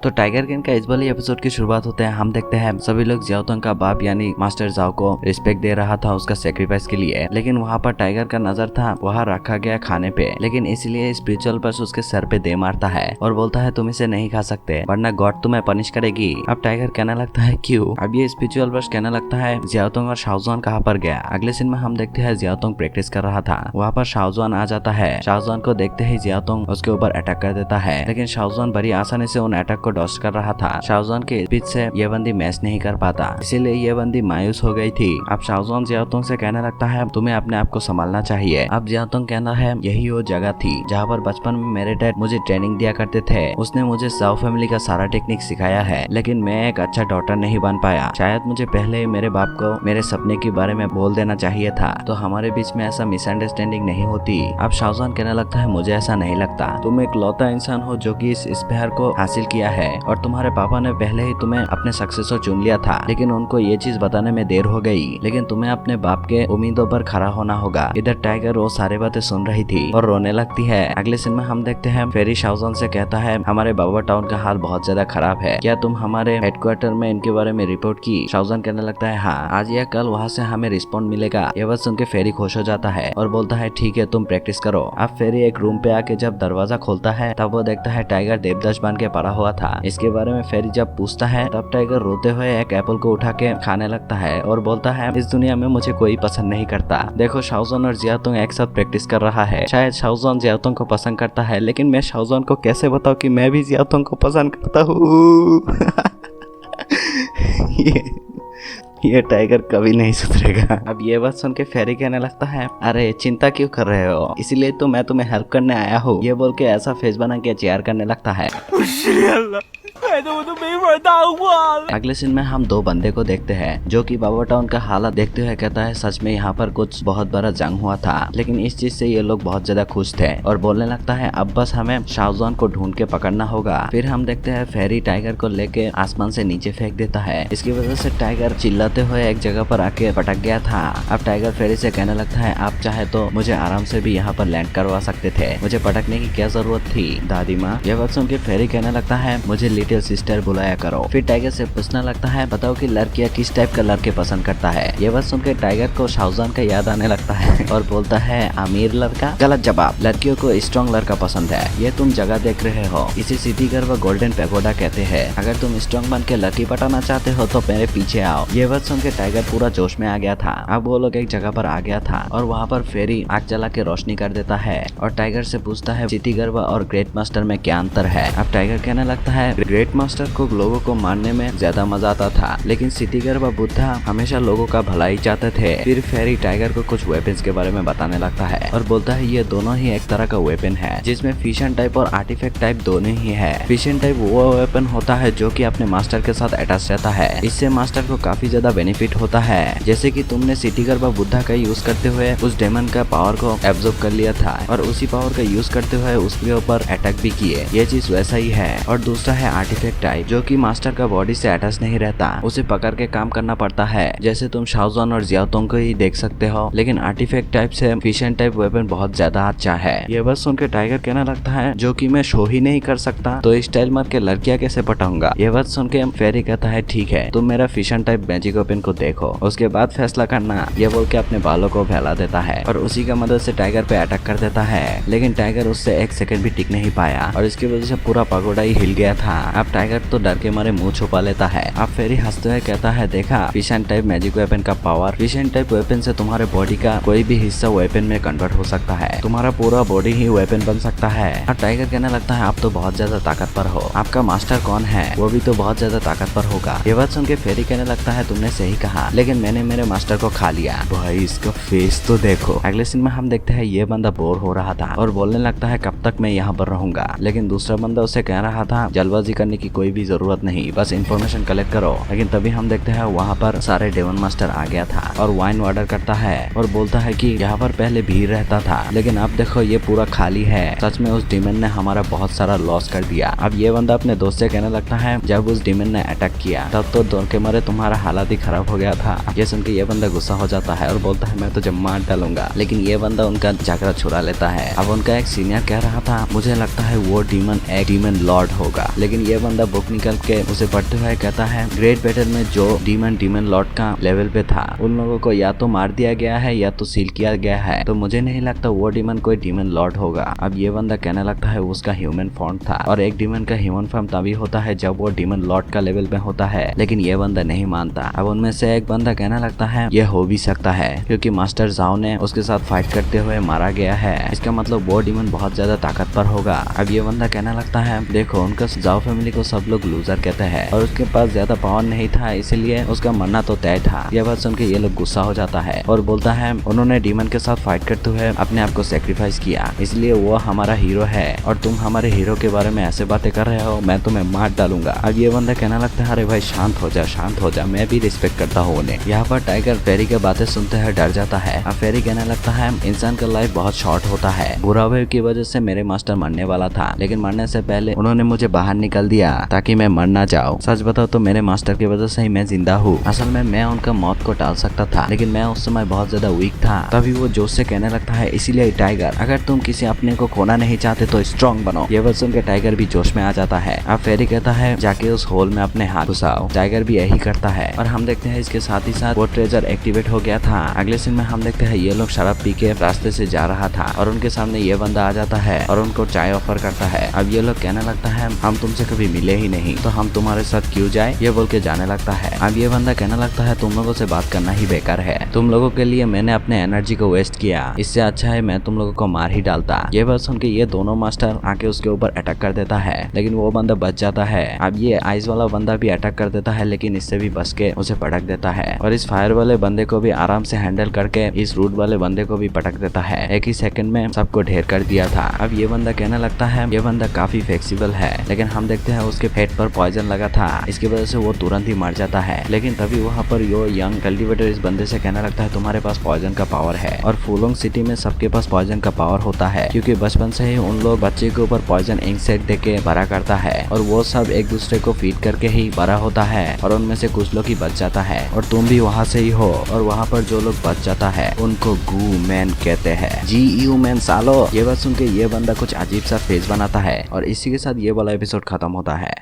तो tiger king का इस वाले एपिसोड की शुरुआत होते हैं। हम देखते हैं सभी लोग जियाओतंग का बाप यानी मास्टर जाओ को रिस्पेक्ट दे रहा था उसका सेक्रीफाइस के लिए, लेकिन वहाँ पर टाइगर का नजर था वहाँ रखा गया खाने पे, लेकिन इसलिए स्पिरिचुअल पर्स उसके सर पे दे मारता है और बोलता है तुम इसे नहीं खा सकते वरना गॉड तुम्हें पनिश करेगी। अब टाइगर कहने लगता है क्यों? अब ये स्पिरिचुअल पर्स कहने लगता है जियाओतंग और शाओजुआन कहाँ पर गया। अगले सीन में हम देखते हैं जियाओतंग प्रैक्टिस कर रहा था, वहाँ पर शाओजुआन आ जाता है। शाओजुआन को देखते ही जियाओतंग उसके ऊपर अटैक कर देता है, लेकिन शाओजुआन बड़ी आसानी से उन अटैक को डॉज कर रहा था। शाओजुआन के स्पीच से ये बंदी मैच नहीं कर पाता, इसीलिए ये बंदी मायूस हो गई थी। अब शाओजुआन जियाओतंग से कहने लगता है तुम्हें अपने आप को संभालना चाहिए। अब जियाओतंग कहना है यही वो जगह थी जहाँ पर बचपन में मेरे डैड मुझे ट्रेनिंग दिया करते थे, उसने मुझे जाओ फैमिली का सारा टेक्निक सिखाया है, लेकिन मैं एक अच्छा डॉक्टर नहीं बन पाया। शायद मुझे पहले ही मेरे बाप को मेरे सपने के बारे में बोल देना चाहिए था, तो हमारे बीच में ऐसा मिसअंडरस्टैंडिंग नहीं होती। अब शाओजुआन कहने लगता है मुझे ऐसा नहीं लगता, तुम एक लौता इंसान हो जो कि इस स्पेयर को हासिल किया है और तुम्हारे पापा ने पहले ही तुम्हें अपने सक्सेसर चुन लिया था, लेकिन उनको ये चीज बताने में देर हो गई। लेकिन तुम्हें अपने बाप के उम्मीदों पर खड़ा होना होगा। इधर टाइगर वो सारी बातें सुन रही थी और रोने लगती है। अगले सीन में हम देखते हैं फेरी शाओजुआन से कहता है हमारे बाबा टाउन का हाल बहुत ज्यादा खराब है, क्या तुम हमारे हेडक्वार्टर में इनके बारे में रिपोर्ट की? शाओजुआन कहने लगता है हाँ, आज या कल वहाँ से हमें रिस्पॉन्ड मिलेगा। ये बात सुन के फेरी खुश हो जाता है और बोलता है ठीक है तुम प्रैक्टिस करो। अब फेरी एक रूम पे आके जब दरवाजा खोलता है तब वो देखता है टाइगर देवदास बन के पड़ा हुआ था। इसके बारे में फेरी जब पूछता है तब टाइगर रोते हुए एक एप्पल को उठा के खाने लगता है और बोलता है इस दुनिया में मुझे कोई पसंद नहीं करता। देखो शाओजुआन और जियाओतंग एक साथ प्रैक्टिस कर रहा है, शायद शाओजुआन जियाओतंग को पसंद करता है, लेकिन मैं शाओजुआन को कैसे बताऊं कि मैं भी जियाओतंग को पसंद करता हूँ। ये टाइगर कभी नहीं सुधरेगा। अब ये बात सुन के फेरी कहने लगता है अरे चिंता क्यों कर रहे हो, इसलिए तो मैं तुम्हें हेल्प करने आया हूँ। ये बोल के ऐसा फेस बना के चेयर करने लगता है। अगले सीन में हम दो बंदे को देखते हैं जो कि बाबा टाउन का हालत देखते हुए कहता है सच में यहाँ पर कुछ बहुत बड़ा जंग हुआ था, लेकिन इस चीज से ये लोग बहुत ज्यादा खुश थे और बोलने लगता है अब बस हमें शाओजुआन को ढूंढ के पकड़ना होगा। फिर हम देखते हैं फेरी टाइगर को लेके आसमान से नीचे फेंक देता है, इसकी वजह से टाइगर चिल्लाते हुए एक जगह पर आके पटक गया था। अब टाइगर फेरी से कहने लगता है आप चाहे तो मुझे आराम से भी यहाँ पर लैंड करवा सकते थे, मुझे पटकने की क्या जरूरत थी दादी माँ। यह बात सुन के फेरी कहने लगता है मुझे लिटिल सिस्टर बुलाया करो। फिर टाइगर से पूछने लगता है बताओ कि लड़कियां किस टाइप का लड़के पसंद करता है। ये बात सुनकर टाइगर को शाओजुआन का याद आने लगता है और बोलता है अमीर लड़का। गलत जवाब, लड़कियों को स्ट्रॉन्ग लड़का पसंद है। ये तुम जगह देख रहे हो, इसे सिटी घर व गोल्डन पैगोडा कहते हैं। अगर तुम स्ट्रॉन्ग बन के लड़की पटाना चाहते हो तो मेरे पीछे आओ। ये बात सुन के टाइगर पूरा जोश में आ गया था। अब वो लोग एक जगह पर आ गया था और वहाँ पर फेरी आग जला के रोशनी कर देता है और टाइगर से पूछता है सिटी गर्व और ग्रेट मास्टर में क्या अंतर है। अब टाइगर कहने लगता है ग्रेट मास्टर को लोगों को मारने में ज्यादा मजा आता था, लेकिन सिटीगर व बुद्धा हमेशा लोगों का भलाई चाहते थे। फिर फेरी टाइगर को कुछ वेपन्स के बारे में बताने लगता है और बोलता है ये दोनों ही एक तरह का वेपन है जिसमें फिशन टाइप और आर्टिफैक्ट टाइप दोनों ही है। फिशन टाइप वो वेपन होता है जो कि अपने मास्टर के साथ अटैच रहता है, इससे मास्टर को काफी ज्यादा बेनिफिट होता है। जैसे कि तुमने सिटीगर व बुद्धा का यूज करते हुए उस डेमन का पावर को एब्जॉर्ब कर लिया था और उसी पावर का यूज करते हुए उसके ऊपर अटैक भी किए, ये चीज वैसा ही है। और दूसरा है आर्टिफैक्ट टाइप जो कि मास्टर का बॉडी से अटैच नहीं रहता, उसे पकड़ के काम करना पड़ता है। जैसे तुम शाओजुआन और जियाओतंग को ही देख सकते हो, लेकिन आर्टिफैक्ट टाइप से फिशन टाइप वेपन बहुत ज्यादा अच्छा है। ये बस सुनकर टाइगर कहने लगता है जो कि मैं शो ही नहीं कर सकता तो स्टाइल मार के लड़कियां कैसे पटाऊंगा। ये बात सुन के फेरी कहता है ठीक है तुम मेरा फिशन टाइप मैजिक वेपन को देखो, उसके बाद फैसला करना। ये बोल के अपने बालों को फैला देता है और उसी का मदद से टाइगर पे अटैक कर देता है, लेकिन टाइगर उससे एक सेकंड भी टिक नहीं पाया और इसकी वजह से पूरा पगोडा ही हिल गया था। अब टाइगर तो डर के मारे मुंह छुपा लेता है। अब फेरी हंसते हुए कहता है देखा फिशन टाइप मैजिक वेपन का पावर, फिशन टाइप वेपन से तुम्हारे बॉडी का कोई भी हिस्सा वेपन में कन्वर्ट हो सकता है, तुम्हारा पूरा बॉडी ही वेपन बन सकता है। अब टाइगर कहने लगता है आप तो बहुत ज्यादा ताकतवर हो, आपका मास्टर कौन है वो भी तो बहुत ज्यादा ताकतवर होगा। ये बात सुन के फेरी कहने लगता है तुमने सही कहा, लेकिन मैंने मेरे मास्टर को खा लिया। भाई इसका फेस तो देखो। अगले सीन में हम देखते हैं ये बंदा बोर हो रहा था और बोलने लगता है कब तक मैं यहाँ पर रहूंगा, लेकिन दूसरा बंदा उसे कह रहा था जल्दबाजी करने की कोई भी जरूरत नहीं, बस इन्फॉर्मेशन कलेक्ट करो। लेकिन तभी हम देखते हैं वहाँ पर सारे डेमन मास्टर आ गया था और वाइन ऑर्डर करता है और बोलता है कि यहाँ पर पहले भीड़ रहता था, लेकिन अब देखो ये पूरा खाली है। सच में उस डीमन ने हमारा बहुत सारा लॉस कर दिया। अब ये बंदा अपने दोस्त से कहने लगता है जब उस डीमन ने अटैक किया तब तो दौड़ के मारे तुम्हारा हालत ही खराब हो गया था। ये सुन के ये बंदा गुस्सा हो जाता है और बोलता है मैं तुझे मार डालूंगा, लेकिन ये बंदा उनका जागरा छुड़ा लेता है। अब उनका एक सीनियर कह रहा था मुझे लगता है वो डीमन एक डीमन लॉर्ड होगा, लेकिन ये बंदा बुक निकल के उसे पढ़ते हुए कहता है ग्रेट बैटल में जो डीमन लॉर्ड का लेवल पे था उन लोगों को या तो मार दिया गया है या तो सील किया गया है, तो मुझे नहीं लगता वो डीमन कोई डीमन लॉर्ड होगा। अब ये बंदा कहने लगता है उसका ह्यूमन फॉर्म था और एक डीमन का ह्यूमन फॉर्म तभी होता है जब वो डीमन लॉर्ड का लेवल पे होता है, लेकिन ये बंदा नहीं मानता। अब उनमें से एक बंदा कहने लगता है ये हो भी सकता है क्योंकि मास्टर जाओ ने उसके साथ फाइट करते हुए मारा गया है, इसका मतलब वो डीमन बहुत ज्यादा ताकतवर होगा। अब ये बंदा कहने लगता है देखो उनका जाओ फैमिली को सब लोग लूजर कहते हैं और उसके पास ज्यादा पावर नहीं था इसलिए उसका मरना तो तय था। यह बात सुन के ये लोग गुस्सा हो जाता है और बोलता है उन्होंने डीमन के साथ फाइट करते हुए अपने आप को सेक्रीफाइस किया इसलिए वो हमारा हीरो है और तुम हमारे हीरो के बारे में ऐसे बातें कर रहे हो, मैं तुम्हें मार डालूंगा। अब ये बंदा कहने लगता है अरे भाई शांत हो जा, मैं भी रिस्पेक्ट करता हूँ उन्हें। यहाँ पर टाइगर फेरी के बातें सुनते हैं डर जाता है। अब फेरी कहने लगता है इंसान का लाइफ बहुत शॉर्ट होता है, बुरा वेव की वजह से मेरे मास्टर मरने वाला था लेकिन मरने से पहले उन्होंने मुझे बाहर निकल दिया ताकि मैं मर ना जाऊँ। सच बताओ तो मेरे मास्टर की वजह से ही मैं जिंदा हूँ। असल में मैं उनका मौत को टाल सकता था लेकिन मैं उस समय बहुत ज्यादा वीक था। तभी वो जोश से कहने लगता है इसीलिए टाइगर अगर तुम किसी अपने को खोना नहीं चाहते तो स्ट्रॉन्ग बनो। ये बात सुन के टाइगर भी जोश में आ जाता है। अब फेरी कहता है जाके उस होल में अपने हाथ घुसाओ। टाइगर भी यही करता है और हम देखते हैं इसके साथ ही साथ वो ट्रेजर एक्टिवेट हो गया था। अगले सीन में हम देखते हैं ये लोग शराब पी के रास्ते से जा रहा था और उनके सामने ये बंदा आ जाता है और उनको चाय ऑफर करता है। अब ये लोग कहने लगता है हम तुमसे कभी मिले ही नहीं तो हम तुम्हारे साथ क्यों जाए, ये बोल के जाने लगता है। अब ये बंदा कहने लगता है तुम लोगों से बात करना ही बेकार है, तुम लोगों के लिए मैंने अपने एनर्जी को वेस्ट किया, इससे अच्छा है मैं तुम लोगों को मार ही डालता। ये बात सुन के ये दोनों मास्टर आके उसके ऊपर अटैक कर देता है लेकिन वो बंदा बच जाता है। अब ये आइस वाला बंदा भी अटैक कर देता है लेकिन इससे भी बच के उसे पटक देता है और इस फायर वाले बंदे को भी आराम से हैंडल करके इस रूट वाले बंदे को भी पटक देता है। एक ही सेकंड में सबको ढेर कर दिया था। अब ये बंदा कहने लगता है ये बंदा काफी फ्लेक्सिबल है लेकिन हम देखते हैं उसके पेट पर पॉइजन लगा था, इसकी वजह से वो तुरंत ही मर जाता है। लेकिन तभी वहाँ पर यो यंग कल्टिवेटर इस बंदे से कहने लगता है तुम्हारे पास पॉइजन का पावर है और फुलोंग सिटी में सबके पास पॉइजन का पावर होता है क्योंकि बचपन से ही उन लोग बच्चे के ऊपर पॉइजन इंक सेट देके बड़ा करता है और वो सब एक दूसरे को फीड करके ही बड़ा होता है और उनमें से कुछ लोग ही बच जाता है और तुम भी वहाँ से ही हो। और वहाँ पर जो लोग बच जाता है उनको गू मैन कहते हैं, GU मैन सालो। ये बात सुन के ये बंदा कुछ अजीब सा फेस बनाता है और इसी के साथ ये वाला एपिसोड खत्म होता है।